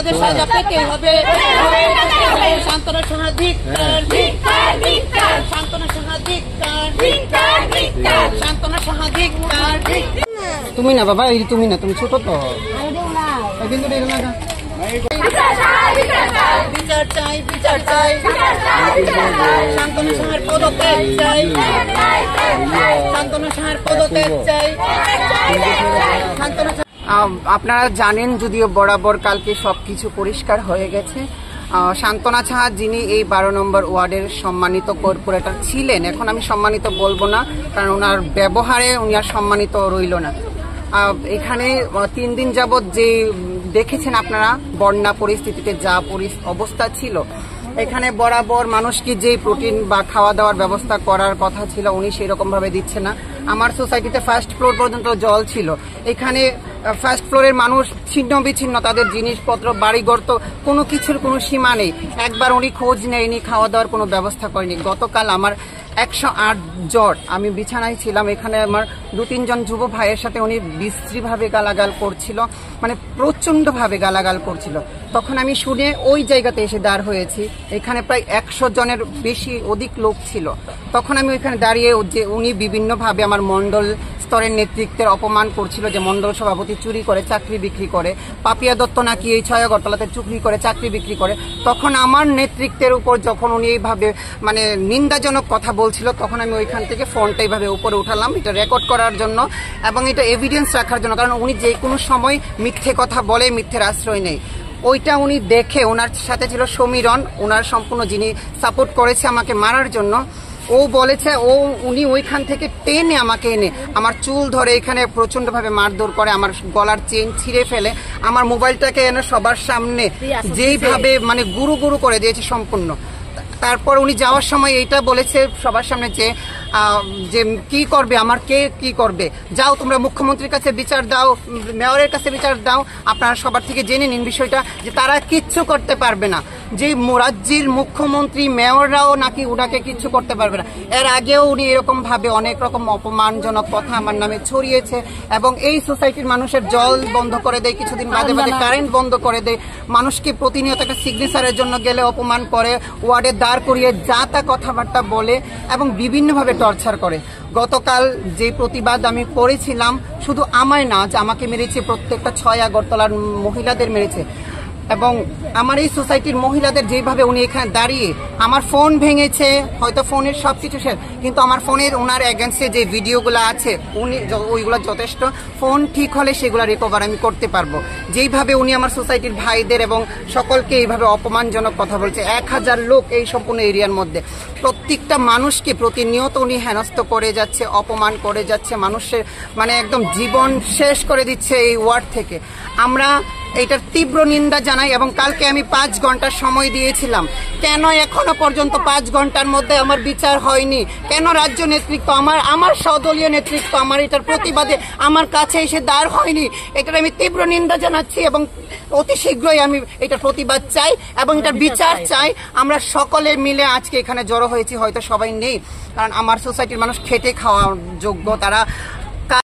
অপরাধের সাজা পেতে হবে। শান্তনা সাহা ধিক্কার, শান্তনা সাহা ধিক্কার, শান্তনা সাহা ধিক্কার। তুমি না বাবা, এই তুমি না, তুমি ছোট তো, কিন্তু বিচার চাই, বিচার চাই, শান্তনা সাহার পদত্যাগ চাই, শান্তনা সাহার পদত্যাগ চাই। আপনারা জানেন যদিও বরাবর কালকে সবকিছু পরিষ্কার হয়ে গেছে। শান্তনা সাহা যিনি এই 12 নম্বর ওয়ার্ডের সম্মানিত কর্পোরেটর ছিলেন, এখন আমি সম্মানিত বলবো না, কারণ ওনার ব্যবহারে উনি আর সম্মানিত রইল না। এখানে 3 দিন যাবৎ যে দেখেছেন আপনারা বন্যা পরিস্থিতিতে যা অবস্থা ছিল, এখানে বরাবর মানুষকে যে প্রোটিন বা খাওয়া দাওয়ার ব্যবস্থা করার কথা ছিল উনি সেই রকম ভাবে দিচ্ছে না। আমার সোসাইটিতে ফার্স্ট ফ্লোর পর্যন্ত জল ছিল, এখানে ফার্স্ট ফ্লোরের মানুষ ছিন্ন বিচ্ছিন্ন, তাদের জিনিসপত্র বাড়িঘর তো কোনো কিছুর কোনো সীমা নেই। একবার উনি খোঁজ নেয়নি, খাওয়া দাওয়ার কোনো ব্যবস্থা করেনি। গতকাল আমার 108 জ্বর, আমি বিছানায় ছিলাম, এখানে আমার 2-3 জন যুব ভাইয়ের সাথে উনি বিশ্রীভাবে গালাগাল করছিল, মানে প্রচন্ড ভাবে গালাগাল করছিল। তখন আমি শুনে ওই জায়গাতে এসে দাঁড় হয়েছি, এখানে প্রায় 100 জনের বেশি অধিক লোক ছিল। তখন আমি ওইখানে দাঁড়িয়ে যে উনি বিভিন্ন ভাবে আমার মন্ডল স্তরের নেতৃত্বের অপমান করছিল, যে মন্ডল সভাপতি চুরি করে চাকরি বিক্রি করে, পাপিয়া দত্ত নাকি এই 6 আগরতলাতে চুরি করে চাকরি বিক্রি করে। তখন আমার নেতৃত্বের উপর যখন উনি এইভাবে মানে নিন্দাজনক কথা বলছিল, তখন আমি ওইখান থেকে ফোনটা এইভাবে উপরে উঠালাম, এটা রেকর্ড করার জন্য এবং এটা এভিডেন্স রাখার জন্য, কারণ উনি যে কোনো সময় মিথ্যে কথা বলে, মিথ্যের আশ্রয় নেই। ওইটা উনি দেখে, ওনার সাথে ছিল সমীরণ, ওনার সম্পূর্ণ যিনি সাপোর্ট করেছে আমাকে মারার জন্য, ও বলেছে উনি ওইখান থেকে টেনে আমাকে এনে আমার চুল ধরে এখানে প্রচন্ডভাবে মারধর করে, আমার গলার চেন ছিঁড়ে ফেলে, আমার মোবাইলটাকে এনে সবার সামনে যেইভাবে মানে গুরু গুরু করে দিয়েছে সম্পূর্ণ। তারপর উনি যাওয়ার সময় এইটা বলেছে সবার সামনে যে কি করবে, আমার কে কি করবে, যাও তোমরা মুখ্যমন্ত্রীর কাছে বিচার দাও, মেয়রের কাছে বিচার দাও, আপনারা সবার থেকে জেনে নিন বিষয়টা, যে তারা কিচ্ছু করতে পারবে না, যে রাজ্যের মুখ্যমন্ত্রী মেয়ররাও নাকি ওনাকে কিচ্ছু করতে পারবে না। এর আগেও উনি এরকম ভাবে অনেক রকম অপমানজনক কথা আমার নামে ছড়িয়েছে এবং এই সোসাইটির মানুষের জল বন্ধ করে দেয়, কিছুদিন বাদে বাদে কারেন্ট বন্ধ করে দেয়, মানুষকে প্রতিনিয়ত একটা সিগনেচারের জন্য গেলে অপমান করে, ওয়ার্ডে দাঁড় করিয়ে যা তা কথাবার্তা বলে এবং বিভিন্নভাবে টর্চার করে। গতকাল যে প্রতিবাদ আমি করেছিলাম, শুধু আমায় না, যে আমাকে মেরেছে প্রত্যেকটা 6 আগরতলার মহিলাদের মেরেছে এবং আমার এই সোসাইটির মহিলাদের যেভাবে উনি এখানে দাঁড়িয়ে আমার ফোন ভেঙেছে, হয়তো ফোনের সবকিছু শেষ, কিন্তু আমার ফোনের ওনার এগেন্স্টে যে ভিডিওগুলো আছে উনি ওইগুলো যথেষ্ট, ফোন ঠিক হলে সেগুলো রিকভার আমি করতে পারবো। যেইভাবে উনি আমার সোসাইটির ভাইদের এবং সকলকে এইভাবে অপমানজনক কথা বলছে, 1000 লোক এই সম্পূর্ণ এরিয়ার মধ্যে, প্রত্যেকটা মানুষকে প্রতিনিয়ত উনি হেনস্থ করে যাচ্ছে, অপমান করে যাচ্ছে, মানুষের মানে একদম জীবন শেষ করে দিচ্ছে এই ওয়ার্ড থেকে। আমরা এটার তীব্র নিন্দা জানাই এবং কালকে আমি 5 ঘন্টা সময় দিয়েছিলাম, কেন এখনো পর্যন্ত 5 ঘন্টার মধ্যে আমার বিচার হয়নি? কেন রাজ্য নেতৃত্ব, আমার সদলীয় নেতৃত্ব আমার এটার প্রতিবাদে আমার কাছে এসে দাঁড় হয়নি? এটার আমি তীব্র নিন্দা জানাচ্ছি এবং অতি শীঘ্রই আমি এটার প্রতিবাদ চাই এবং এটার বিচার চাই। আমরা সকলে মিলে আজকে এখানে জড়ো হয়েছি, হয়তো সবাই নেই, কারণ আমার সোসাইটির মানুষ খেটে খাওয়া যোগ্য, তারা